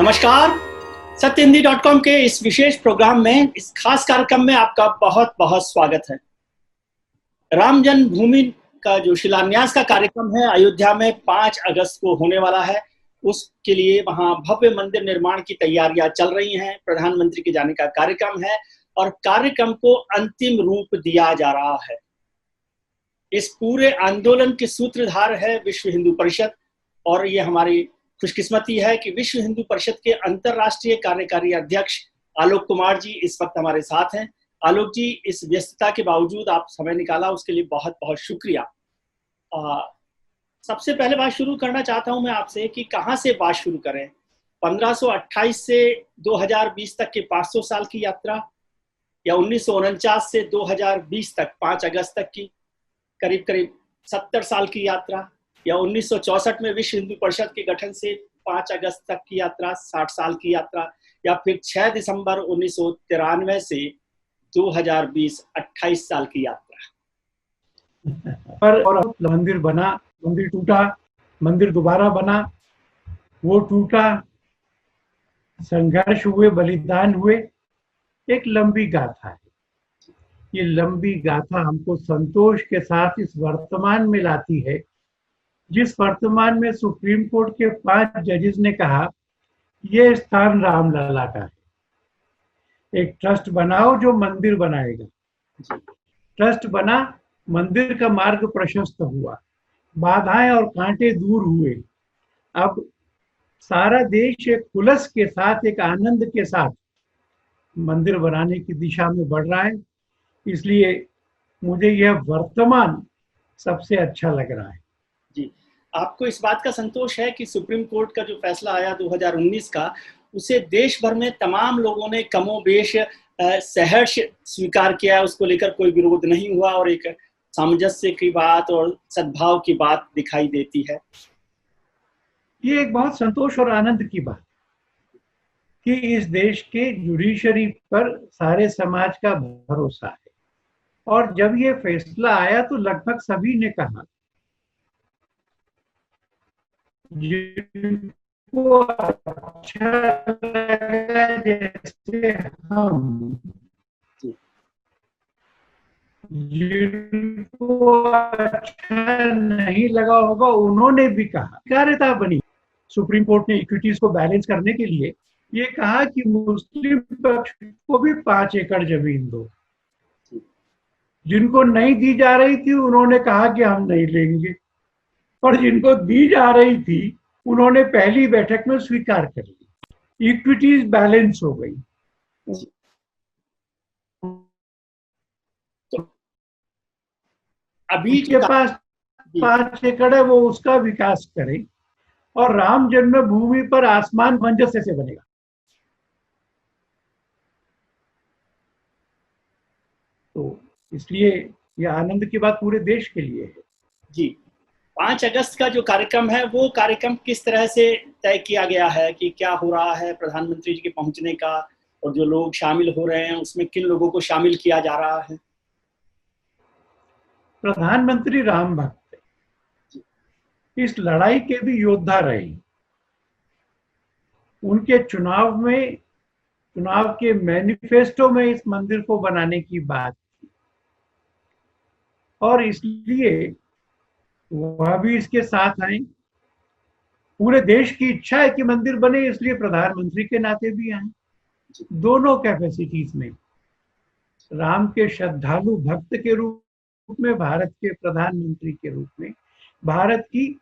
नमस्कार। सत्यहिंदी.com के इस विशेष प्रोग्राम में, इस खास कार्यक्रम में आपका बहुत बहुत स्वागत है। राम जन्मभूमि का जो शिलान्यास का कार्यक्रम है अयोध्या में 5 अगस्त को होने वाला है, उसके लिए वहां भव्य मंदिर निर्माण की तैयारियां चल रही हैं। प्रधानमंत्री के जाने का कार्यक्रम है और कार्यक्रम को अंतिम रूप दिया जा रहा है। इस पूरे आंदोलन के सूत्रधार है विश्व हिंदू परिषद, और ये हमारी खुशकिस्मती है कि विश्व हिंदू परिषद के अंतर्राष्ट्रीय कार्यकारी अध्यक्ष आलोक कुमार जी इस वक्त हमारे साथ हैं। आलोक जी, इस व्यस्तता के बावजूद आप समय निकाला, उसके लिए बहुत बहुत शुक्रिया। सबसे पहले बात शुरू करना चाहता हूं मैं आपसे कि कहां से बात शुरू करें। 1528 से 2020 तक के 500 साल की यात्रा, या 1949 से 2020 तक 5 अगस्त तक की करीब करीब 70 साल की यात्रा, या 1964 में विश्व हिंदू परिषद के गठन से 5 अगस्त तक की यात्रा 60 साल की यात्रा, या फिर 6 दिसंबर 1993 से 2020 28 साल की यात्रा। और मंदिर बना, मंदिर टूटा, मंदिर दोबारा बना, वो टूटा, संघर्ष हुए, बलिदान हुए, एक लंबी गाथा है। ये लंबी गाथा हमको संतोष के साथ इस वर्तमान में लाती है, जिस वर्तमान में सुप्रीम कोर्ट के 5 जजेस ने कहा ये स्थान रामलला का है। एक ट्रस्ट बनाओ जो मंदिर बनाएगा। ट्रस्ट बना, मंदिर का मार्ग प्रशस्त हुआ, बाधाएं और कांटे दूर हुए। अब सारा देश एक हुलस के साथ, एक आनंद के साथ मंदिर बनाने की दिशा में बढ़ रहा है। इसलिए मुझे यह वर्तमान सबसे अच्छा लग रहा है। जी, आपको इस बात का संतोष है कि सुप्रीम कोर्ट का जो फैसला आया 2019 का, उसे देश भर में तमाम लोगों ने कमोबेश सहर्ष स्वीकार किया, उसको लेकर कोई विरोध नहीं हुआ और एक सामंजस्य की बात और सद्भाव की बात दिखाई देती है। ये एक बहुत संतोष और आनंद की बात कि इस देश के जुडिशरी पर सारे समाज का भरोसा है। और जब ये फैसला आया तो लगभग सभी ने कहा, जिनको अच्छा लगा, जैसे हम, जिनको अच्छा नहीं लगा होगा उन्होंने भी कहा। कार्यता बनी। सुप्रीम कोर्ट ने इक्विटीज को बैलेंस करने के लिए ये कहा कि मुस्लिम पक्ष को भी 5 एकड़ जमीन दो। जिनको नहीं दी जा रही थी उन्होंने कहा कि हम नहीं लेंगे, और जिनको दी जा रही थी उन्होंने पहली बैठक में स्वीकार कर ली। इक्विटीज बैलेंस हो गई। तो अभी के पास 5 एकड़ है, वो उसका विकास करे और राम जन्मभूमि पर आसमान सामंजस्य से बनेगा। तो इसलिए यह आनंद की बात पूरे देश के लिए है। जी, 5 अगस्त का जो कार्यक्रम है, वो कार्यक्रम किस तरह से तय किया गया है कि क्या हो रहा है प्रधानमंत्री जी के पहुंचने का, और जो लोग शामिल हो रहे हैं उसमें किन लोगों को शामिल किया जा रहा है? प्रधानमंत्री राम भक्त है, इस लड़ाई के भी योद्धा रहे। उनके चुनाव के मैनिफेस्टो में इस मंदिर को बनाने की बात थी, और इसलिए वह भी इसके साथ आए। पूरे देश की इच्छा है कि मंदिर बने, इसलिए प्रधानमंत्री के नाते भी आए। दोनों कैपेसिटीज में, राम के श्रद्धालु भक्त के रूप में, भारत के प्रधानमंत्री के रूप में, भारत की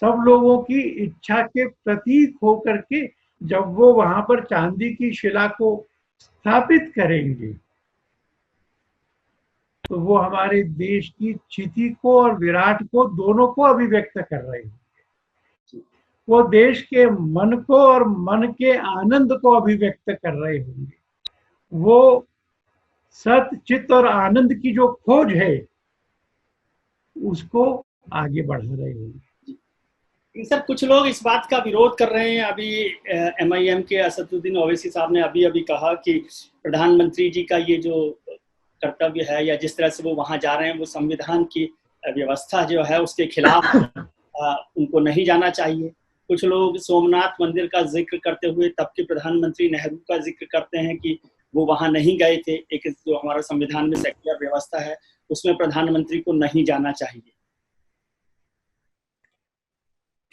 सब लोगों की इच्छा के प्रतीक होकर के जब वो वहां पर चांदी की शिला को स्थापित करेंगे तो वो हमारे देश की क्षिति को और विराट को, दोनों को अभिव्यक्त कर रहे होंगे। वो देश के मन को और मन के आनंद को अभिव्यक्त कर रहे होंगे। वो सत्य, चित्त और आनंद की जो खोज है उसको आगे बढ़ा रहे होंगे। सर, कुछ लोग इस बात का विरोध कर रहे हैं। अभी MIM के असदुद्दीन ओवैसी साहब ने अभी कहा कि प्रधानमंत्री जी का ये जो कर्तव्य है, या जिस तरह से वो वहां जा रहे हैं, वो संविधान की व्यवस्था जो है उसके खिलाफ, उनको नहीं जाना चाहिए। कुछ लोग सोमनाथ मंदिर का जिक्र करते हुए तब के प्रधानमंत्री नेहरू का जिक्र करते हैं कि वो वहां नहीं गए थे। एक जो हमारा संविधान में सेक्युलर व्यवस्था है उसमें प्रधानमंत्री को नहीं जाना चाहिए।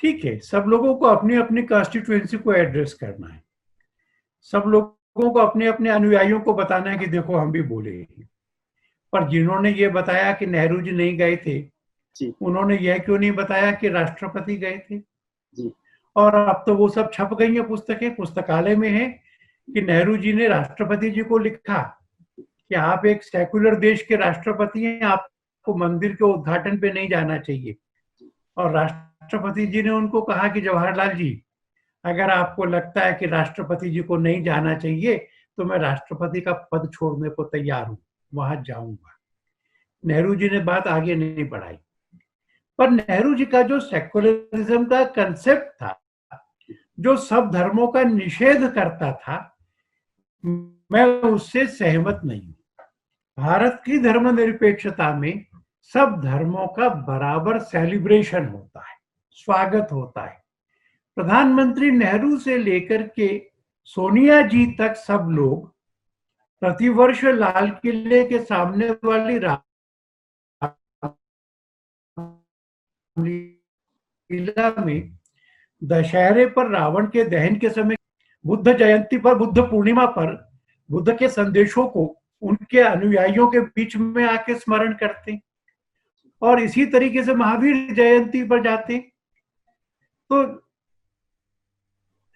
ठीक है, सब लोगों को अपनी अपनी कॉन्स्टिट्यूएंसी को एड्रेस करना है, सब लोगों को अपने अपने अनुयायियों को बताना है कि देखो हम भी बोले। पर जिन्होंने ये बताया कि नेहरू जी नहीं गए थे जी उन्होंने यह क्यों नहीं बताया कि राष्ट्रपति गए थे? जी और अब तो वो सब छप गई हैं, पुस्तकें पुस्तकालय में है कि नेहरू जी ने राष्ट्रपति जी को लिखा कि आप एक सेकुलर देश के राष्ट्रपति हैं, आपको मंदिर के उद्घाटन पे नहीं जाना चाहिए। और राष्ट्रपति जी ने उनको कहा कि जवाहरलाल जी, अगर आपको लगता है कि राष्ट्रपति जी को नहीं जाना चाहिए तो मैं राष्ट्रपति का पद छोड़ने को तैयार हूं, वहां जाऊंगा। नेहरू जी ने बात आगे नहीं बढ़ाई। पर नेहरू जी का जो सेकुलरिज्म का कंसेप्ट था, जो सब धर्मों का निषेध करता था, मैं उससे सहमत नहीं। भारत की धर्मनिरपेक्षता में सब धर्मों का बराबर सेलिब्रेशन होता है, स्वागत होता है। प्रधानमंत्री नेहरू से लेकर के सोनिया जी तक सब लोग प्रतिवर्ष लाल किले के सामने वाली रामलीला में, दशहरे पर रावण के दहन के समय, बुद्ध जयंती पर, बुद्ध पूर्णिमा पर बुद्ध के संदेशों को उनके अनुयायियों के बीच में आके स्मरण करते, और इसी तरीके से महावीर जयंती पर जाते। तो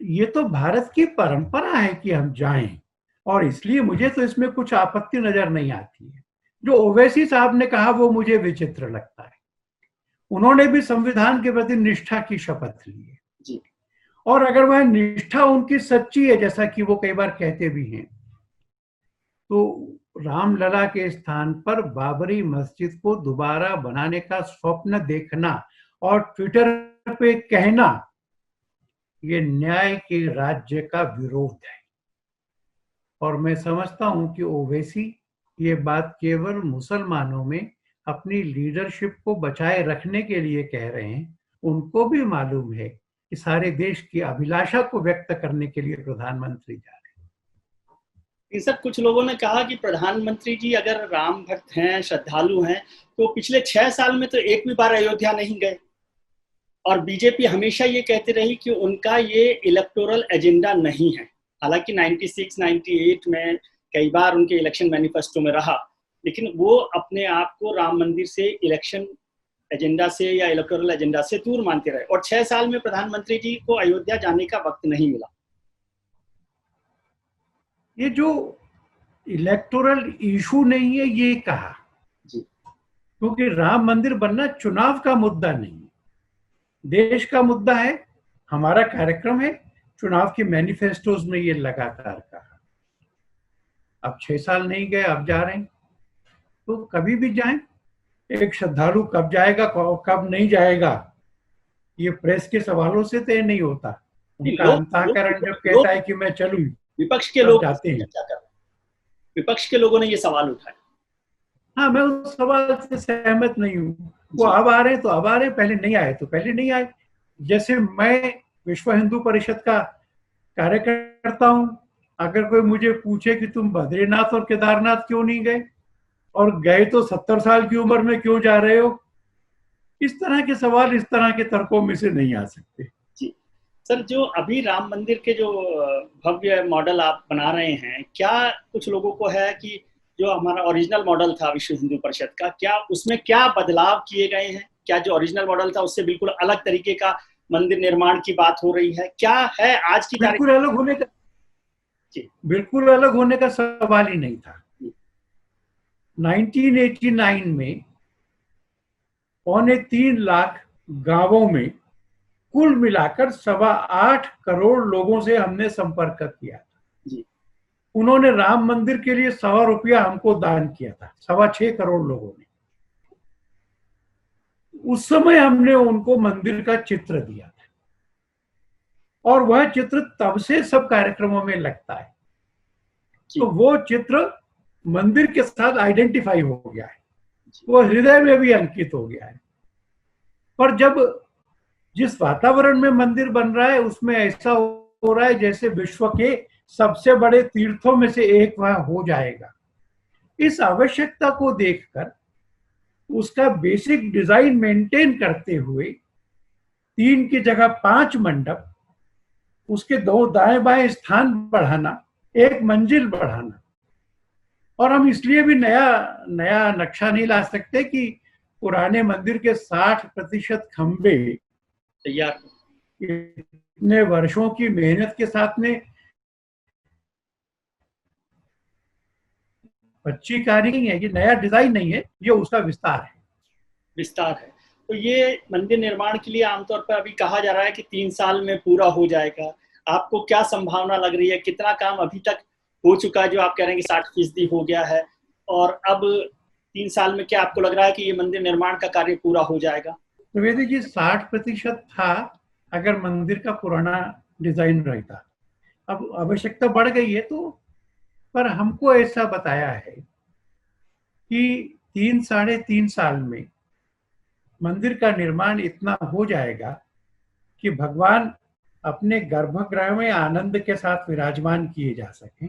ये तो भारत की परंपरा है कि हम जाएं, और इसलिए मुझे तो इसमें कुछ आपत्ति नजर नहीं आती है। जो ओवैसी साहब ने कहा वो मुझे विचित्र लगता है। उन्होंने भी संविधान के प्रति निष्ठा की शपथ ली है जी। और अगर वह निष्ठा उनकी सच्ची है, जैसा कि वो कई बार कहते भी हैं, तो रामलला के स्थान पर बाबरी मस्जिद को दोबारा बनाने का स्वप्न देखना और ट्विटर पे कहना, ये न्याय के राज्य का विरोध है। और मैं समझता हूं कि ओवैसी ये बात केवल मुसलमानों में अपनी लीडरशिप को बचाए रखने के लिए कह रहे हैं। उनको भी मालूम है कि सारे देश की अभिलाषा को व्यक्त करने के लिए प्रधानमंत्री जा रहे हैं। सर, कुछ लोगों ने कहा कि प्रधानमंत्री जी अगर राम भक्त हैं, श्रद्धालु हैं, तो पिछले 6 साल में तो एक भी बार अयोध्या नहीं गए। और बीजेपी हमेशा ये कहती रही कि उनका ये इलेक्टोरल एजेंडा नहीं है। हालांकि 96, 98 में कई बार उनके इलेक्शन मैनिफेस्टो में रहा, लेकिन वो अपने आप को राम मंदिर से इलेक्शन एजेंडा से या इलेक्टोरल एजेंडा से दूर मानते रहे। और 6 साल में प्रधानमंत्री जी को अयोध्या जाने का वक्त नहीं मिला। ये जो इलेक्टोरल इशू नहीं है ये कहा जी, क्योंकि राम मंदिर बनना चुनाव का मुद्दा नहीं है, देश का मुद्दा है। हमारा कार्यक्रम है, चुनाव के मैनिफेस्टोज में ये लगातार कहा। अब 6 साल नहीं गए, अब जा रहे हैं, तो कभी भी जाएं। एक श्रद्धालु कब जाएगा कब नहीं जाएगा ये प्रेस के सवालों से तय नहीं होता। उनका अंतःकरण जब कहता है कि मैं चलूं, विपक्ष के लोग जाते हैं। विपक्ष के लोगों ने ये सवाल उठाए। हाँ, मैं उस सवाल से सहमत नहीं हूँ। वो अब आ रहे हैं तो अब आ रहे हैं, पहले नहीं आए तो पहले नहीं आए। जैसे मैं विश्व हिंदू परिषद का कार्यकर्ता हूँ, अगर कोई मुझे पूछे कि तुम बद्रीनाथ और केदारनाथ क्यों नहीं गए, और गए तो 70 साल की उम्र में क्यों जा रहे हो, इस तरह के सवाल, इस तरह के तर्कों में से नहीं आ सकते। जी सर, जो अभी राम मंदिर के जो भव्य मॉडल आप बना रहे हैं, क्या कुछ लोगों को है कि जो हमारा ओरिजिनल मॉडल था विश्व हिंदू परिषद का, क्या उसमें क्या बदलाव किए गए हैं? क्या जो ओरिजिनल मॉडल था उससे बिल्कुल अलग तरीके का मंदिर निर्माण की बात हो रही है? क्या है आज की तारीख? बिल्कुल अलग होने का सवाल ही नहीं था। 1989 में 3.25 लाख गांवों में कुल मिलाकर 8.25 करोड़ लोगों से हमने संपर्क किया। उन्होंने राम मंदिर के लिए ₹100 हमको दान किया था, 6.25 करोड़ लोगों ने। उस समय हमने उनको मंदिर का चित्र दिया था, और वह चित्र तब से सब कार्यक्रमों में लगता है। तो वो चित्र मंदिर के साथ आइडेंटिफाई हो गया है, वो हृदय में भी अंकित हो गया है। पर जब जिस वातावरण में मंदिर बन रहा है उसमें ऐसा हो रहा है जैसे विश्व के सबसे बड़े तीर्थों में से एक वहां हो जाएगा। इस आवश्यकता को देखकर उसका बेसिक डिजाइन मेंटेन करते हुए 3 की जगह 5 मंडप, उसके 2 दाएं बाएं स्थान बढ़ाना, 1 मंजिल बढ़ाना। और हम इसलिए भी नया नक्शा नहीं ला सकते कि पुराने मंदिर के 60% खंबे तैयार, इतने वर्षों की मेहनत के साथ में अच्छी कार्य नहीं है, ये नया डिजाइन नहीं है, ये उसका विस्तार है। विस्तार है। तो ये मंदिर निर्माण के लिए आमतौर पर अभी कहा जा रहा है कि 3 साल में पूरा हो जाएगा। आपको क्या संभावना लग रही है? कितना काम अभी तक हो चुका है जो आप कह रहे हैं कि 60% हो गया है, और अब 3 साल में क्या आपको लग रहा है कि ये मंदिर निर्माण का कार्य पूरा हो जाएगा? त्रिवेदी जी, 60% था अगर मंदिर का पुराना डिजाइन रहता। अब आवश्यकता बढ़ गई है, तो पर हमको ऐसा बताया है कि 3-3.5 साल में मंदिर का निर्माण इतना हो जाएगा कि भगवान अपने गर्भगृह में आनंद के साथ विराजमान किए जा सकें,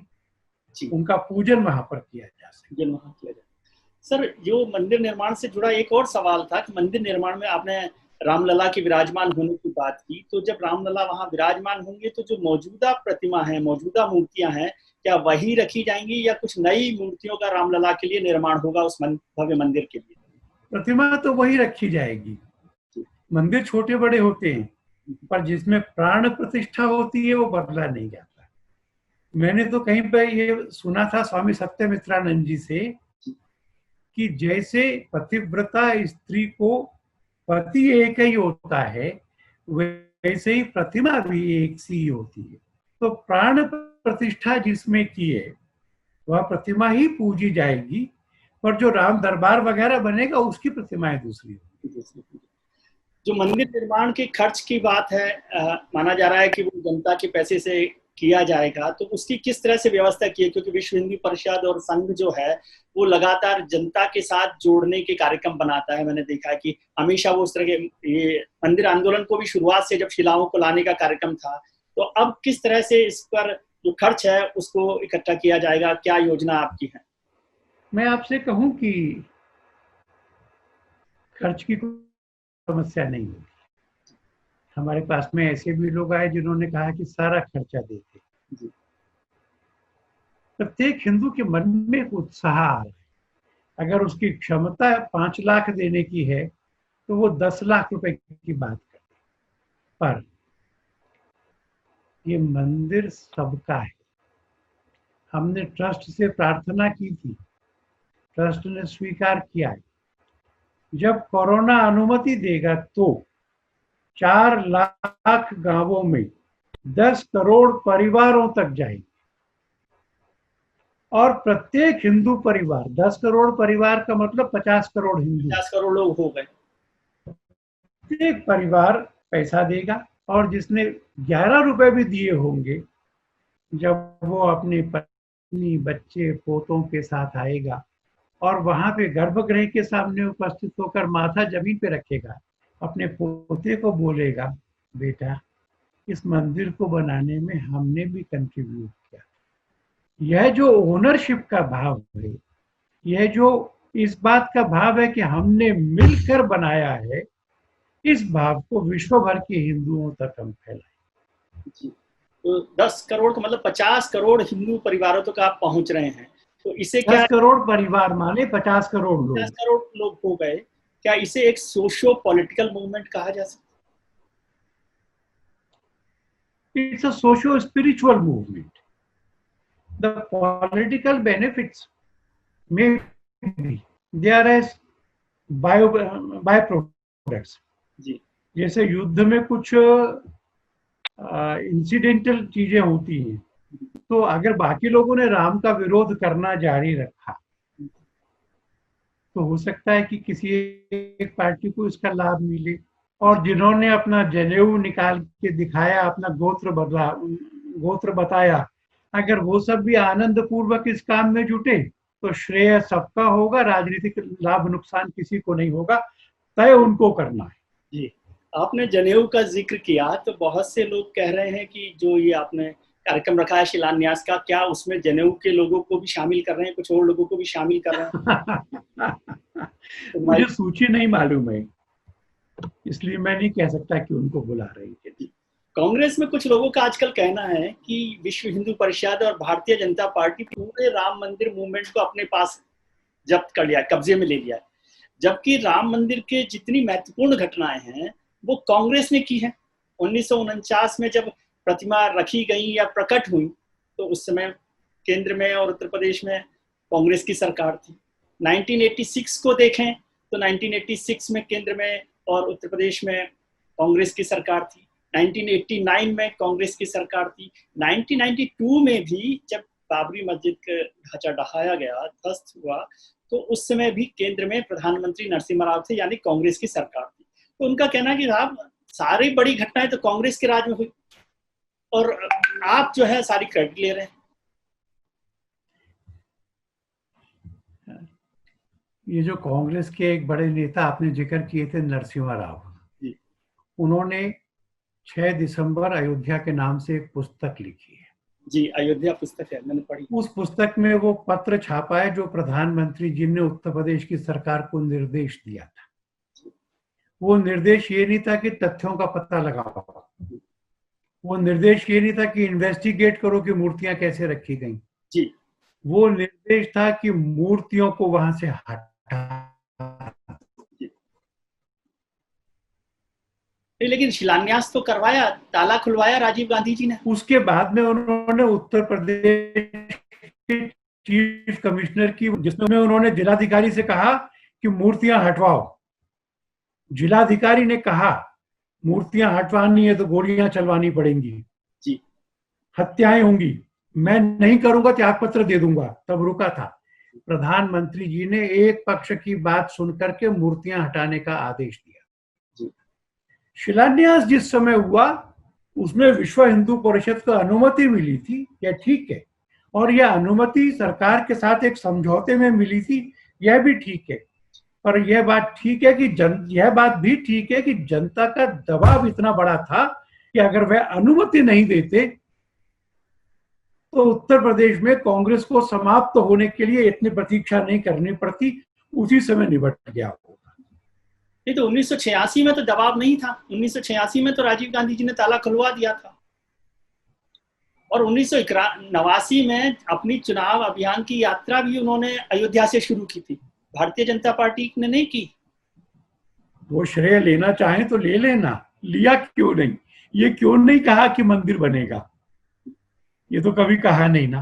उनका पूजन वहां पर किया जा सके। सर, जो मंदिर निर्माण से जुड़ा एक और सवाल था कि मंदिर निर्माण में आपने रामलला के विराजमान होने की बात की, तो जब रामलला वहां विराजमान होंगे तो जो मौजूदा प्रतिमा है, मौजूदा मूर्तियां हैं, क्या वही रखी जाएंगी या कुछ नई मूर्तियों का रामलला के लिए निर्माण होगा उस भव्य मंदिर के लिए? प्रतिमा तो वही रखी जाएगी। मंदिर छोटे बड़े होते हैं, पर जिसमें प्राण प्रतिष्ठा होती है वो बदला नहीं जाता। मैंने तो कहीं पर ये सुना था स्वामी सत्यमित्रानंद जी से कि जैसे पतिव्रता स्त्री को पति एक ही होता है, वैसे ही प्रतिमा भी एक सी होती है। तो प्राण प्रतिष्ठा जिसमें की है वह प्रतिमा ही पूजी जाएगी, पर जो राम दरबार वगैरह बनेगा उसकी प्रतिमाएं दूसरी होगी। जो मंदिर निर्माण के खर्च की बात है, माना जा रहा है कि वो जनता के पैसे से किया जाएगा, तो उसकी किस तरह से व्यवस्था की है? क्योंकि विश्व हिंदू परिषद और संघ जो है वो लगातार जनता के साथ जोड़ने के कार्यक्रम बनाता है। मैंने देखा है कि हमेशा वो उस तरह के, ये मंदिर आंदोलन को भी शुरुआत से जब शिलाओं को लाने का कार्यक्रम था, तो अब किस तरह से इस पर जो खर्च है उसको इकट्ठा किया जाएगा? क्या योजना आपकी है? मैं आपसे कहूं कि खर्च की समस्या नहीं होगी। हमारे पास में ऐसे भी लोग आए जिन्होंने कहा कि सारा खर्चा देते। प्रत्येक हिंदू के मन में एक उत्साह आ रहा है। अगर उसकी क्षमता 5 लाख देने की है तो वो 10 लाख रुपए की बात करे, पर ये मंदिर सबका है। हमने ट्रस्ट से प्रार्थना की थी, ट्रस्ट ने स्वीकार किया है। जब कोरोना अनुमति देगा तो 4 लाख गांवों में 10 करोड़ परिवारों तक जाएंगे, और प्रत्येक हिंदू परिवार, 10 करोड़ परिवार का मतलब 50 करोड़ हिंदू, 50 करोड़ लोग हो गए। प्रत्येक परिवार पैसा देगा, और जिसने 11 रुपए भी दिए होंगे, जब वो अपनी पत्नी, बच्चे, पोतों के साथ आएगा और वहां पे गर्भगृह के सामने उपस्थित होकर माथा जमीन पे रखेगा, अपने पोते को बोलेगा, बेटा इस मंदिर को बनाने में हमने भी कंट्रीब्यूट किया। यह जो ओनरशिप का भाव है, यह जो इस बात का भाव है कि हमने मिलकर बनाया है, इस भाव को विश्व भर के हिंदुओं तक हम फैलाएं। तो 10 करोड़ का मतलब 50 करोड़ हिंदू परिवारों तक आप पहुंच रहे हैं, तो इसे 10 करोड़ परिवार माने 50 करोड़ लोग, 50 करोड़ लोग हो गए। क्या इसे एक सोशियो पॉलिटिकल मूवमेंट कहा जा सकता? It's a socio-spiritual movement. The political benefits may be there as byproducts. जैसे युद्ध में कुछ इंसिडेंटल चीजें होती हैं, तो अगर बाकी लोगों ने राम का विरोध करना जारी रखा तो हो सकता है कि किसी एक पार्टी को इसका लाभ मिले, और जिन्होंने अपना जनेऊ निकाल के दिखाया, अपना गोत्र बताया, अगर वो सब भी आनंद पूर्वक इस काम में जुटे तो श्रेय सबका होगा, राजनीतिक लाभ नुकसान किसी को नहीं होगा, तय उनको करना है। जी, आपने जनेऊ का जिक्र किया तो बहुत से लोग कह रहे हैं कि जो ये आपने कार्यक्रम रखा है शिलान्यास का, क्या उसमें जनेऊ के लोगों को भी शामिल कर रहे हैं, कुछ और लोगों को भी शामिल कर रहे हैं? तो मुझे सूची नहीं मालूम है, इसलिए मैं नहीं कह सकता कि उनको बुला रही है। कांग्रेस में कुछ लोगों का आजकल कहना है कि विश्व हिंदू परिषद और भारतीय जनता पार्टी पूरे राम मंदिर मूवमेंट को अपने पास जब्त कर लिया, कब्जे में ले लिया है, जबकि राम मंदिर के जितनी महत्वपूर्ण घटनाएं हैं वो कांग्रेस ने की है। 1949 में जब प्रतिमा रखी गई या प्रकट हुई तो उस समय केंद्र में और उत्तर प्रदेश में कांग्रेस की सरकार थी। 1986 को देखें तो 1986 में केंद्र में और उत्तर प्रदेश में कांग्रेस की सरकार थी। 1989 में कांग्रेस की सरकार थी। 1992 में भी जब बाबरी मस्जिद का ढांचा ढहाया गया, ध्वस्त हुआ, तो उस समय भी केंद्र में प्रधानमंत्री नरसिम्हा राव थे, यानी कांग्रेस की सरकार थी। तो उनका कहना है कि साहब सारी बड़ी घटनाएं तो कांग्रेस के राज में हुई और आप जो है सारी क्रेडिट ले रहे हैं। ये जो कांग्रेस के एक बड़े नेता आपने जिक्र किए थे, नरसिम्हा राव, उन्होंने 6 दिसंबर अयोध्या के नाम से एक पुस्तक लिखी है। जी, अयोध्या पुस्तक है, मैंने पढ़ी। उस पुस्तक में वो पत्र छापा है जो प्रधानमंत्री जी ने उत्तर प्रदेश की सरकार को निर्देश दिया था। वो निर्देश ये नहीं था कि तथ्यों का पता लगाओ, वो निर्देश ये नहीं था कि इन्वेस्टिगेट करो कि मूर्तियां कैसे रखी गई जी, वो निर्देश था कि मूर्तियों को वहां से हटा। लेकिन शिलान्यास तो करवाया, ताला खुलवाया राजीव गांधी जी ने। उसके बाद में उन्होंने उत्तर प्रदेश के चीफ कमिश्नर की, जिसमें उन्होंने जिलाधिकारी से कहा कि मूर्तियां हटवाओ। जिलाधिकारी ने कहा मूर्तियां हटवानी है तो गोलियां चलवानी पड़ेंगी, जी, हत्याएं होंगी, मैं नहीं करूंगा, त्याग पत्र दे दूंगा। तब रुका था। प्रधानमंत्री जी ने एक पक्ष की बात सुनकर के मूर्तियां हटाने का आदेश दिया। शिलान्यास जिस समय हुआ उसमें विश्व हिंदू परिषद को अनुमति मिली थी, यह ठीक है, और यह अनुमति सरकार के साथ एक समझौते में मिली थी, यह भी ठीक है। पर यह बात ठीक है कि यह बात भी ठीक है कि जनता का दबाव इतना बड़ा था कि अगर वह अनुमति नहीं देते तो उत्तर प्रदेश में कांग्रेस को समाप्त होने के लिए इतनी प्रतीक्षा नहीं करनी पड़ती, उसी समय निपट गया होगा। नहीं तो 1986 में तो दबाव नहीं था। 1986 में तो राजीव गांधी जी ने ताला खुलवा दिया था और 1989 में अपनी चुनाव अभियान की यात्रा भी उन्होंने अयोध्या से शुरू की थी, भारतीय जनता पार्टी ने नहीं की। वो श्रेय लेना चाहे तो ले लेना, लिया क्यों नहीं? ये क्यों नहीं कहा कि मंदिर बनेगा? ये तो कभी कहा नहीं ना।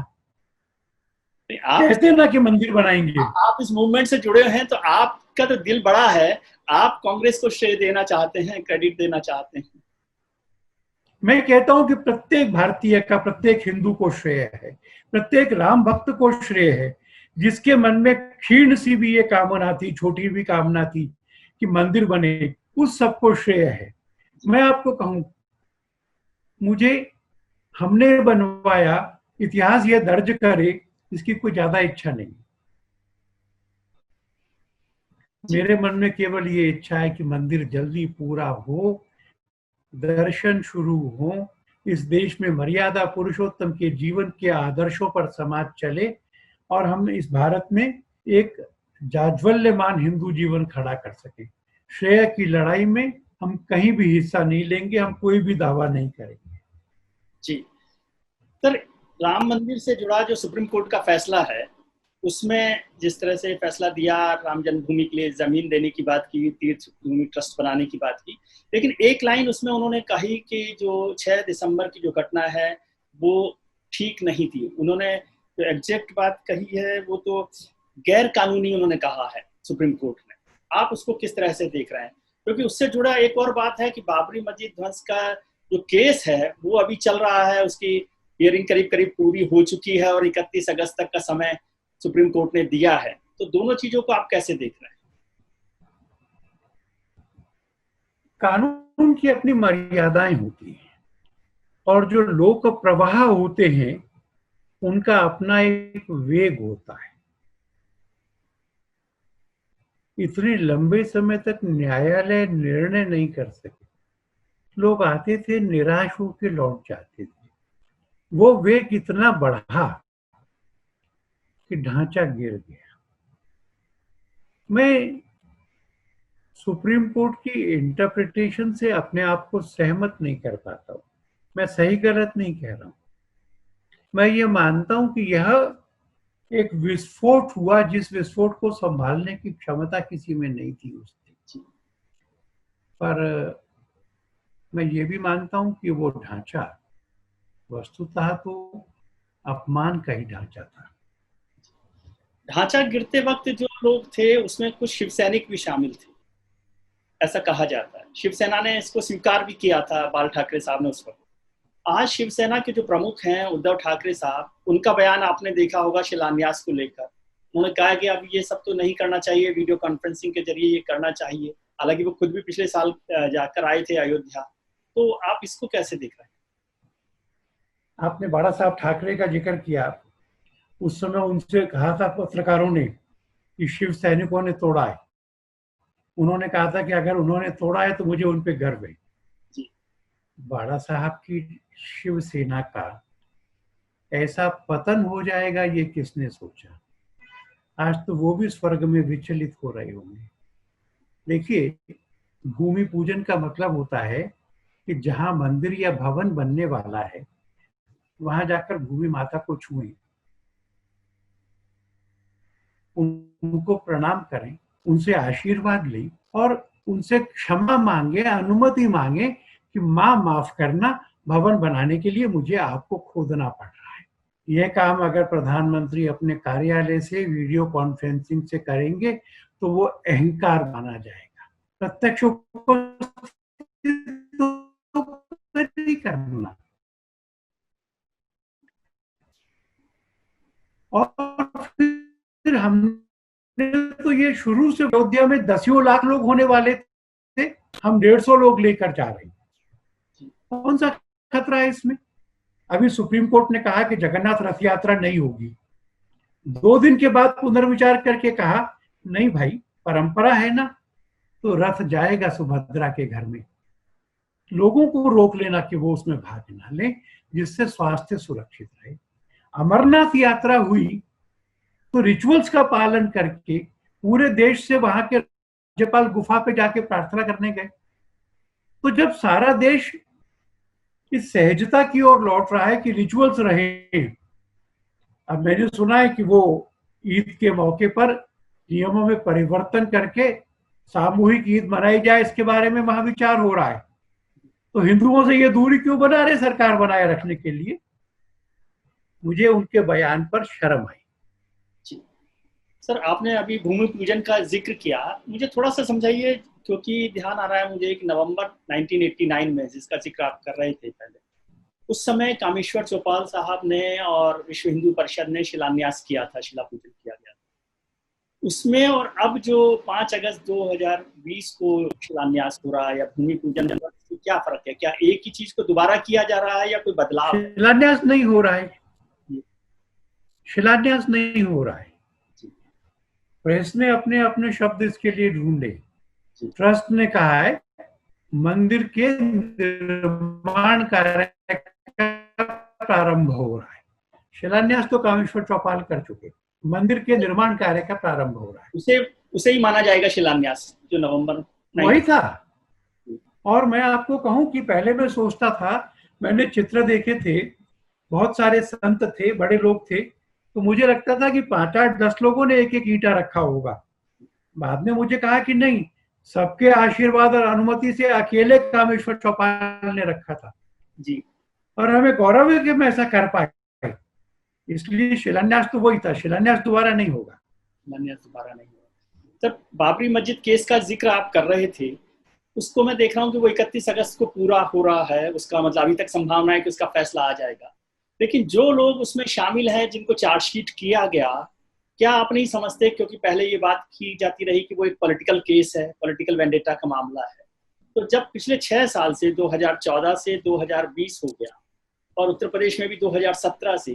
आप कहते ना कि मंदिर बनाएंगे। आप इस मूवमेंट से जुड़े हैं तो आपका तो दिल बड़ा है, आप कांग्रेस को श्रेय देना चाहते हैं, क्रेडिट देना चाहते हैं। मैं कहता हूं कि प्रत्येक भारतीय का, प्रत्येक हिंदू को श्रेय है, प्रत्येक राम भक्त को श्रेय है, जिसके मन में क्षीण सी भी ये कामना थी, छोटी भी कामना थी कि मंदिर बने, उस सबको श्रेय है। मैं आपको कहूं, मुझे हमने बनवाया, इतिहास ये दर्ज करे, इसकी कोई ज्यादा इच्छा नहीं। मेरे मन में केवल ये इच्छा है कि मंदिर जल्दी पूरा हो, दर्शन शुरू हो, इस देश में मर्यादा पुरुषोत्तम के जीवन के आदर्शों पर समाज चले और हम इस भारत में एक जाज्वल्यमान हिंदू जीवन खड़ा कर सके। श्रेय की लड़ाई में हम कहीं भी हिस्सा नहीं लेंगे, हम कोई भी दावा नहीं करेंगे। जी सर, राम मंदिर से जुड़ा जो सुप्रीम कोर्ट का फैसला है उसमें जिस तरह से फैसला दिया, राम जन्मभूमि के लिए जमीन देने की बात की, तीर्थ भूमि ट्रस्ट बनाने की बात की, लेकिन एक लाइन उसमें उन्होंने कही कि जो 6 दिसंबर की जो घटना है वो ठीक नहीं थी। उन्होंने जो एग्जैक्ट बात कही है वो तो गैर कानूनी उन्होंने कहा है सुप्रीम कोर्ट ने। आप उसको किस तरह से देख रहे हैं? क्योंकि उससे जुड़ा एक और बात है कि बाबरी मस्जिद ध्वंस का जो केस है वो अभी चल रहा है, उसकी हियरिंग करीब करीब पूरी हो चुकी है और 31 अगस्त तक का समय सुप्रीम कोर्ट ने दिया है। तो दोनों चीजों को आप कैसे देख रहे हैं? कानून की अपनी मर्यादाएं होती हैं और जो लोक प्रवाह होते हैं उनका अपना एक वेग होता है। इतने लंबे समय तक न्यायालय निर्णय नहीं कर सके, लोग आते थे, निराश होकर लौट जाते थे। वो वेग इतना बढ़ा कि ढांचा गिर गया। मैं सुप्रीम कोर्ट की इंटरप्रिटेशन से अपने आप को सहमत नहीं कर पाता हूँ। मैं सही गलत नहीं कह रहा हूँ। मैं ये मानता हूँ कि यह एक विस्फोट हुआ, जिस विस्फोट को संभालने की क्षमता किसी में नहीं थी उस दिन। पर मैं ये भी मानता हूँ कि वो ढांचा वस्तुतः तो अपमान का ही ढांचा था। ढांचा गिरते वक्त जो लोग थे उसमें कुछ शिव सैनिक भी शामिल थे, ऐसा कहा जाता है। शिवसेना ने इसको स्वीकार भी किया था, बाल ठाकरे साहब ने उस वक्त। आज शिवसेना के जो प्रमुख हैं उद्धव ठाकरे साहब, उनका बयान आपने देखा होगा शिलान्यास को लेकर। उन्होंने कहा कि अब ये सब तो नहीं करना चाहिए, वीडियो कॉन्फ्रेंसिंग के जरिए ये करना चाहिए। हालांकि वो खुद भी पिछले साल जाकर आए थे अयोध्या। तो आप इसको कैसे देख रहे हैं? आपने बाला साहब ठाकरे का जिक्र किया। उस समय उनसे कहा था पत्रकारों ने कि शिव सैनिकों ने तोड़ा है। उन्होंने कहा था कि अगर उन्होंने तोड़ा है तो मुझे उन पे गर्व है। बाला साहब की शिवसेना का ऐसा पतन हो जाएगा ये किसने सोचा। आज तो वो भी स्वर्ग में विचलित हो रहे होंगे। देखिए, भूमि पूजन का मतलब होता है कि जहां मंदिर या भवन बनने वाला है वहां जाकर भूमि माता को छुएं, उनको प्रणाम करें, उनसे आशीर्वाद लें और उनसे क्षमा मांगे, अनुमति मांगे कि माँ माफ करना, भवन बनाने के लिए मुझे आपको खोदना पड़ रहा है। यह काम अगर प्रधानमंत्री अपने कार्यालय से वीडियो कॉन्फ्रेंसिंग से करेंगे तो वो अहंकार माना जाएगा। प्रत्यक्ष तो करना। और फिर हमने तो ये शुरू से अयोध्या में 10 लाख लोग होने वाले थे, हम 150 लोग लेकर जा रहे हैं। कौन सा खतरा है इसमें? अभी सुप्रीम कोर्ट ने कहा कि जगन्नाथ रथ यात्रा नहीं होगी। 2 दिन के बाद पुनर्विचार करके कहा नहीं भाई, परंपरा है ना, तो रथ जाएगा सुभद्रा के घर में। लोगों को रोक लेना कि वो उसमें भाग ना लें, जिससे स्वास्थ्य सुरक्षित रहे। अमरनाथ यात्रा हुई तो रिचुअल्स का पालन करके पूरे देश से वहां के राज्यपाल गुफा पे जाके प्रार्थना करने गए। तो जब सारा देश इस सहजता की ओर लौट रहा है कि रिचुअल्स रहे, अब मैंने सुना है कि वो ईद के मौके पर नियमों में परिवर्तन करके सामूहिक ईद मनाई जाए, इसके बारे में महाविचार हो रहा है। तो हिंदुओं से ये दूरी क्यों बना रहे सरकार बनाए रखने के लिए? मुझे उनके बयान पर शर्म आई। सर, आपने अभी भूमि पूजन का जिक्र किया, मुझे थोड़ा सा समझाइए, क्योंकि ध्यान आ रहा है मुझे एक नवंबर 1989 में जिसका जिक्र आप कर रहे थे पहले, उस समय कामेश्वर चौपाल साहब ने और विश्व हिंदू परिषद ने शिलान्यास किया था, शिला पूजन किया गया था उसमें। और अब जो 5 अगस्त 2020 को शिलान्यास हो रहा है या भूमि पूजन, क्या फर्क है? क्या एक ही चीज को दोबारा किया जा रहा है या कोई बदलाव? शिलान्यास नहीं हो रहा है, शिलान्यास नहीं हो रहा है। प्रेस ने अपने अपने शब्द इसके लिए ढूंढे। ट्रस्ट ने कहा है मंदिर के निर्माण कार्य का प्रारंभ हो रहा है। शिलान्यास तो कामेश्वर चौपाल कर चुके, मंदिर के निर्माण कार्य का प्रारंभ हो रहा है। उसे ही माना जाएगा शिलान्यास, जो नवंबर वही था। और मैं आपको कहूं कि पहले मैं सोचता था, मैंने चित्र देखे थे, बहुत सारे संत थे, बड़े लोग थे, तो मुझे लगता था कि 5, 8, 10 लोगों ने एक एक ईंटा रखा होगा। बाद में मुझे कहा कि नहीं, सबके आशीर्वाद और अनुमति से अकेले कामेश्वर चौपाल ने रखा था जी। और हमें गौरव है कि हम ऐसा कर पाए। इसलिए शिलान्यास तो वही था, शिलान्यास दोबारा नहीं होगा। शिलान्यास दोबारा नहीं होगा। जब बाबरी मस्जिद केस का जिक्र आप कर रहे थे, उसको मैं देख रहा हूँ कि वो 31 अगस्त को पूरा हो रहा है। उसका मतलब अभी तक संभावना है कि उसका फैसला आ जाएगा। लेकिन जो लोग उसमें शामिल हैं, जिनको चार्जशीट किया गया, क्या आप नहीं समझते, क्योंकि पहले ये बात की जाती रही कि वो एक पॉलिटिकल केस है, पॉलिटिकल वेंडेटा का मामला है। तो जब पिछले 6 साल से 2014 से 2020 हो गया और उत्तर प्रदेश में भी 2017 से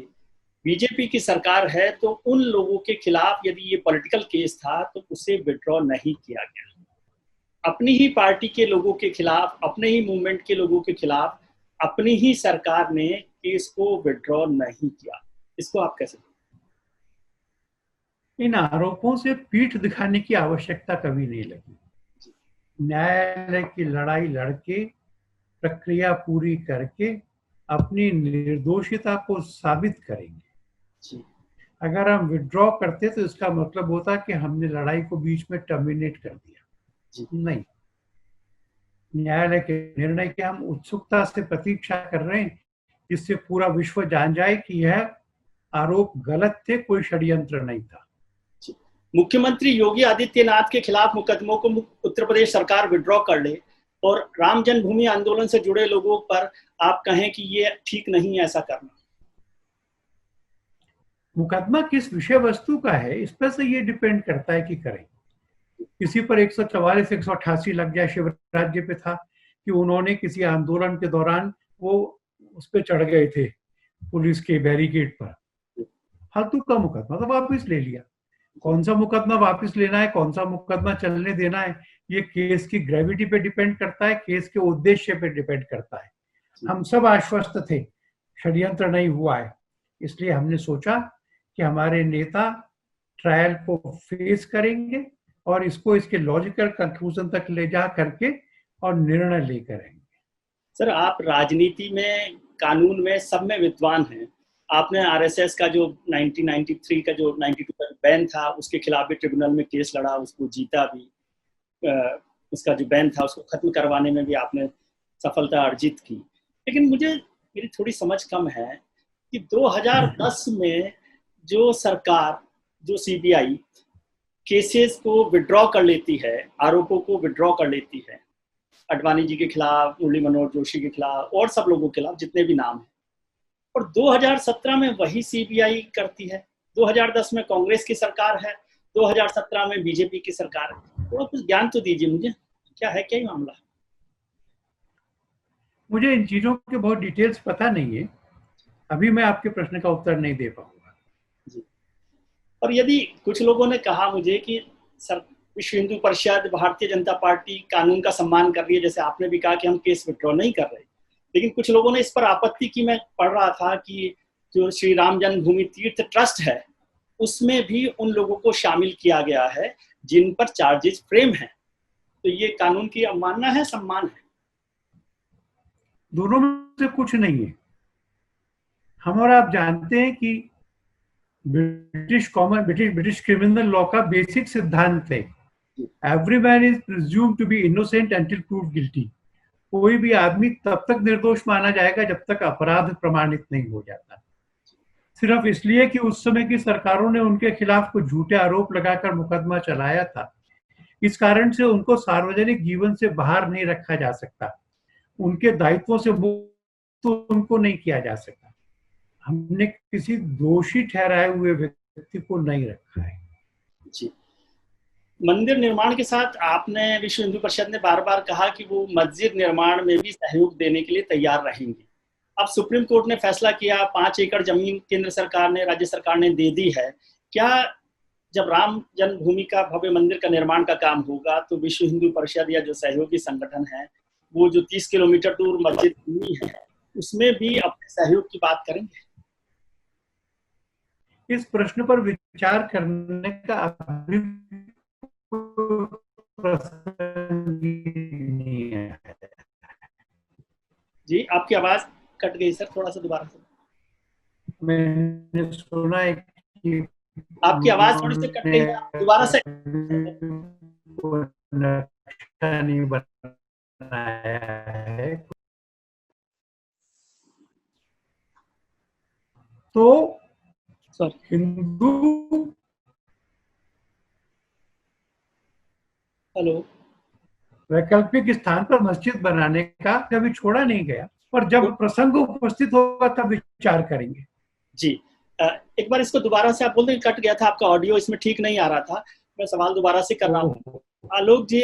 बीजेपी की सरकार है, तो उन लोगों के खिलाफ यदि ये पॉलिटिकल केस था तो उसे विड्रॉ नहीं किया गया। अपनी ही पार्टी के लोगों के खिलाफ, अपने ही मूवमेंट के लोगों के खिलाफ अपनी ही सरकार ने केस को विड्रॉ नहीं किया, इसको आप कैसे? इन आरोपों से पीठ दिखाने की आवश्यकता कभी नहीं लगी। न्यायालय की लड़ाई लड़के, प्रक्रिया पूरी करके अपनी निर्दोषिता को साबित करेंगे। जी। अगर हम विड्रॉ करते तो इसका मतलब होता कि हमने लड़ाई को बीच में टर्मिनेट कर दिया। जी। नहीं, न्यायालय के निर्णय की हम उत्सुकता से प्रतीक्षा कर रहे हैं, जिससे पूरा विश्व जान जाए कि यह आरोप गलत थे, कोई षड्यंत्र नहीं था। मुख्यमंत्री योगी आदित्यनाथ के खिलाफ मुकदमों को उत्तर प्रदेश सरकार विड्रॉ कर ले और राम जन्मभूमि आंदोलन से जुड़े लोगों पर आप कहें कि ये ठीक नहीं है ऐसा करना? मुकदमा किस विषय वस्तु का है, इस पर से ये डिपेंड करता है कि करें। किसी पर 144 188 लग गया, शिवराज जी पे था कि उन्होंने किसी आंदोलन के दौरान वो उस पर चढ़ गए थे पुलिस के बैरिकेड पर, फालतू का मुकदमा तो वापस ले लिया। कौन सा मुकदमा वापस लेना है, कौन सा मुकदमा चलने देना है, ये केस की ग्रेविटी पे डिपेंड करता है, केस के उद्देश्य पे डिपेंड करता है। हम सब आश्वस्त थे षड्यंत्र नहीं हुआ है, इसलिए हमने सोचा कि हमारे नेता ट्रायल को फेस करेंगे और इसको इसके लॉजिकल कंक्लूजन तक ले जा करके और निर्णय लेकर आएंगे। सर, आप राजनीति में, कानून में, सब में विद्वान हैं। आपने आरएसएस का जो 1993 का जो 92 का बैन था उसके खिलाफ भी ट्रिब्यूनल में केस लड़ा, उसको जीता भी। उसका जो बैन था उसको खत्म करवाने में भी आपने सफलता अर्जित की। लेकिन मेरी थोड़ी समझ कम है कि 2010 में जो सरकार, जो सीबीआई केसेस को विड्रॉ कर लेती है, आरोपों को विड्रॉ कर लेती है, अडवाणी जी के खिलाफ, मुरली मनोहर जोशी के खिलाफ और सब लोगों के खिलाफ जितने भी नाम हैं, और 2017 में वही सीबीआई करती है। 2010 में कांग्रेस की सरकार है, 2017 में बीजेपी की सरकार है। थोड़ा कुछ ज्ञान तो दीजिए मुझे, क्या है, क्या ही मामला? मुझे इन चीजों के बहुत डिटेल्स पता नहीं है, अभी मैं आपके प्रश्न का उत्तर नहीं दे पाऊंगा जी। और यदि कुछ लोगों ने कहा मुझे कि विश्व हिंदू परिषद, भारतीय जनता पार्टी कानून का सम्मान कर रही है, जैसे आपने भी कहा कि हम केस विड्रॉ नहीं कर रहे, लेकिन कुछ लोगों ने इस पर आपत्ति की। मैं पढ़ रहा था कि जो श्री राम जन्मभूमि तीर्थ ट्रस्ट है उसमें भी उन लोगों को शामिल किया गया है जिन पर चार्जेस फ्रेम है। तो ये कानून की अवमानना है, सम्मान है? दोनों में से कुछ नहीं है। हम और आप जानते हैं कि ब्रिटिश क्रिमिनल लॉ का बेसिक सिद्धांत है, every man is presumed to be innocent until proved guilty. कोई भी आदमी तब तक निर्दोष माना जाएगा जब तक अपराध प्रमाणित नहीं हो जाता। सिर्फ इसलिए कि उस समय की सरकारों ने उनके खिलाफ कुछ झूठे आरोप लगाकर मुकदमा चलाया था, इस कारण से उनको सार्वजनिक जीवन से बाहर नहीं रखा जा सकता, उनके दायित्वों से मुक्त उनको नहीं किया जा सकता। हमने किसी दोषी ठहराए हुए व्यक्ति को नहीं रखा है। जी। मंदिर निर्माण के साथ आपने, विश्व हिंदू परिषद ने बार बार कहा कि वो मस्जिद निर्माण में भी सहयोग देने के लिए तैयार रहेंगे। अब सुप्रीम कोर्ट ने फैसला किया, 5 एकड़ जमीन केंद्र सरकार ने, राज्य सरकार ने दे दी है। क्या जब राम जन्मभूमि का भव्य मंदिर का निर्माण का काम होगा तो विश्व हिंदू परिषद या जो सहयोगी संगठन है वो जो 30 किलोमीटर दूर मस्जिद भूमि है उसमें भी अपने सहयोग की बात करेंगे? इस प्रश्न पर विचार करने का अभी नहीं है। जी, आपकी आवाज कट गई सर, थोड़ा सा दोबारा से। मैंने सुना है कि आपकी आवाज थोड़ी सी कट गई है, दोबारा से। नक्शा नहीं बनाया है तो हिंदू, हेलो, वैकल्पिक स्थान पर मस्जिद बनाने का कभी छोड़ा नहीं गया, पर जब प्रसंग उपस्थित होगा तब विचार करेंगे। जी, एक बार इसको दोबारा से, आप बोलते हैं कट गया था, आपका ऑडियो इसमें ठीक नहीं आ रहा था, मैं सवाल दोबारा से कर रहा हूँ। आलोक जी,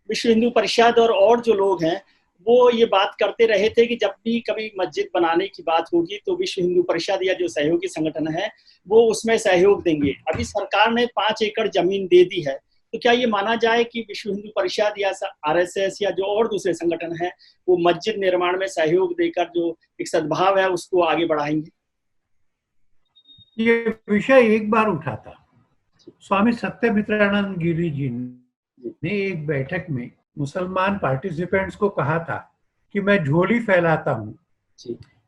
विश्व हिंदू परिषद और जो लोग हैं वो ये बात करते रहे थे कि जब भी कभी मस्जिद बनाने की बात होगी तो विश्व हिंदू परिषद या जो सहयोगी संगठन है वो उसमें सहयोग देंगे। अभी सरकार ने 5 एकड़ जमीन दे दी है, तो क्या ये माना जाए कि विश्व हिंदू परिषद या आरएसएस या जो और दूसरे संगठन हैं वो मस्जिद निर्माण में सहयोग देकर जो एक सद्भाव है उसको आगे बढ़ाएंगे? ये विषय एक बार उठा था। स्वामी सत्यमित्रानंद गिरी जी ने एक बैठक में मुसलमान पार्टिसिपेंट्स को कहा था कि मैं झोली फैलाता हूँ,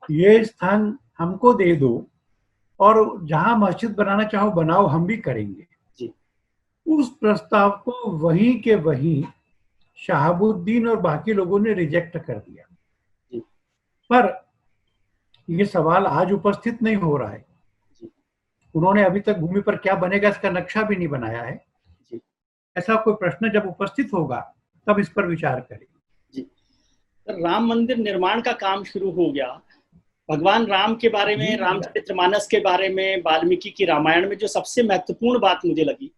ये स्थान हमको दे दो और जहां मस्जिद बनाना चाहो बनाओ, हम भी करेंगे। उस प्रस्ताव को वहीं के वहीं शहाबुद्दीन और बाकी लोगों ने रिजेक्ट कर दिया। पर ये सवाल आज उपस्थित नहीं हो रहा है। उन्होंने अभी तक भूमि पर क्या बनेगा इसका नक्शा भी नहीं बनाया है। ऐसा कोई प्रश्न जब उपस्थित होगा तब इस पर विचार करेंगे। राम मंदिर निर्माण का काम शुरू हो गया। भगवान राम के बारे में, रामचरितमानस के बारे में, वाल्मीकि की रामायण में जो सबसे महत्वपूर्ण बात मुझे लगी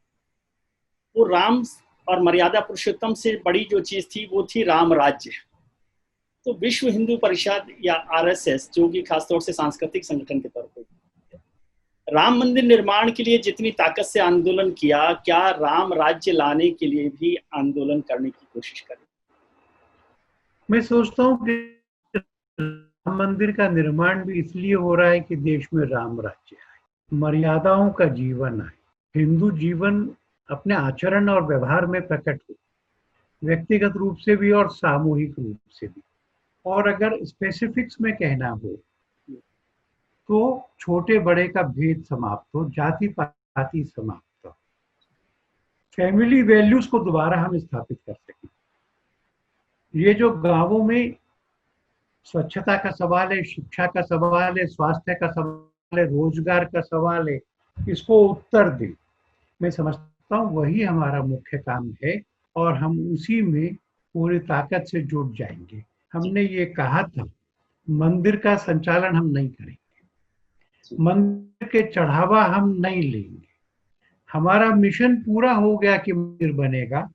वो राम और मर्यादा पुरुषोत्तम से बड़ी जो चीज थी वो थी राम राज्य। तो विश्व हिंदू परिषद या आरएसएस, जो कि खासतौर से सांस्कृतिक संगठन के तौर पर राम मंदिर निर्माण के लिए जितनी ताकत से आंदोलन किया, क्या राम राज्य लाने के लिए भी आंदोलन करने की कोशिश करें? मैं सोचता हूँ कि राम मंदिर का निर्माण भी इसलिए हो रहा है कि देश में राम राज्य आए, मर्यादाओं का जीवन आए, हिंदू जीवन अपने आचरण और व्यवहार में प्रकट हो, व्यक्तिगत रूप से भी और सामूहिक रूप से भी। और अगर स्पेसिफिक्स में कहना हो तो छोटे बड़े का भेद समाप्त हो, जाति पाति समाप्त हो, फैमिली वैल्यूज को दोबारा हम स्थापित कर सकें। ये जो गांवों में स्वच्छता का सवाल है, शिक्षा का सवाल है, स्वास्थ्य का सवाल है, रोजगार का सवाल है, इसको उत्तर दें। मैं समझता हूँ वही हमारा मुख्य काम है और हम उसी में पूरी ताकत से जुट जाएंगे। हमने ये कहा था मंदिर का संचालन हम नहीं करेंगे, मंदिर के चढ़ावा हम नहीं लेंगे। हमारा मिशन पूरा हो गया कि मंदिर बनेगा,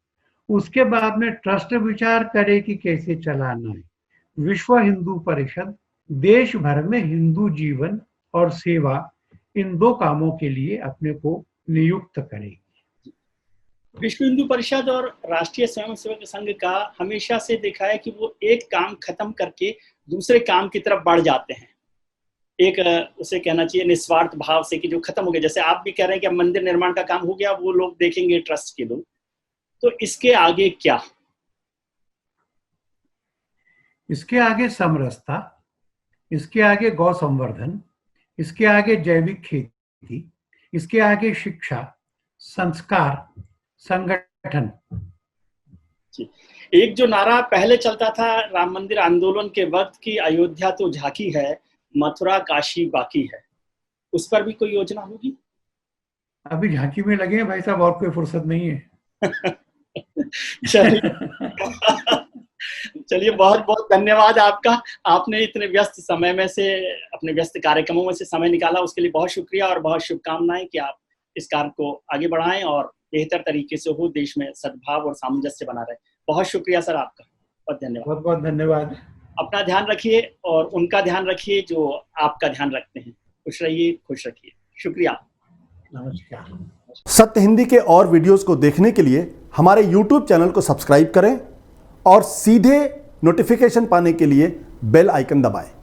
उसके बाद में ट्रस्ट विचार करे कि कैसे चलाना है। विश्व हिंदू परिषद देश भर में हिंदू जीवन और सेवा, इन दो कामों के लिए अपने को नियुक्त करेगी। विश्व हिंदू परिषद और राष्ट्रीय स्वयंसेवक संघ का हमेशा से देखा है कि वो एक काम खत्म करके दूसरे काम की तरफ बढ़ जाते हैं। एक उसे कहना चाहिए निस्वार्थ भाव से कि जो खत्म हो गया, जैसे आप भी कह रहे हैं कि अब मंदिर निर्माण का काम हो गया, वो लोग देखेंगे ट्रस्ट के लोग। तो इसके आगे क्या? इसके आगे समरसता, इसके आगे गौ संवर्धन, इसके आगे जैविक खेती, इसके आगे शिक्षा, संस्कार, संगठन। एक जो नारा पहले चलता था राम मंदिर आंदोलन के वक्त की, अयोध्या तो झांकी है, मथुरा काशी बाकी है, उस पर भी कोई योजना होगी? अभी झांकी में लगे हैं भाई साहब, और कोई फुर्सत नहीं है। चलिए बहुत बहुत धन्यवाद आपका। आपने इतने व्यस्त समय में से, अपने व्यस्त कार्यक्रमों में से समय निकाला, उसके लिए बहुत शुक्रिया और बहुत शुभकामनाएं कि आप इस कार्य को आगे बढ़ाएं और बेहतर तरीके से हो, देश में सद्भाव और सामंजस्य बना रहे। बहुत शुक्रिया सर आपका, बहुत धन्यवाद। बहुत बहुत धन्यवाद। अपना ध्यान रखिए और उनका ध्यान रखिए जो आपका ध्यान रखते हैं। खुश रहिए, खुश रखिए। शुक्रिया, नमस्कार। सत्य हिंदी के और वीडियोस को देखने के लिए हमारे YouTube चैनल को सब्सक्राइब करें और सीधे नोटिफिकेशन पाने के लिए बेल आइकन दबाएं।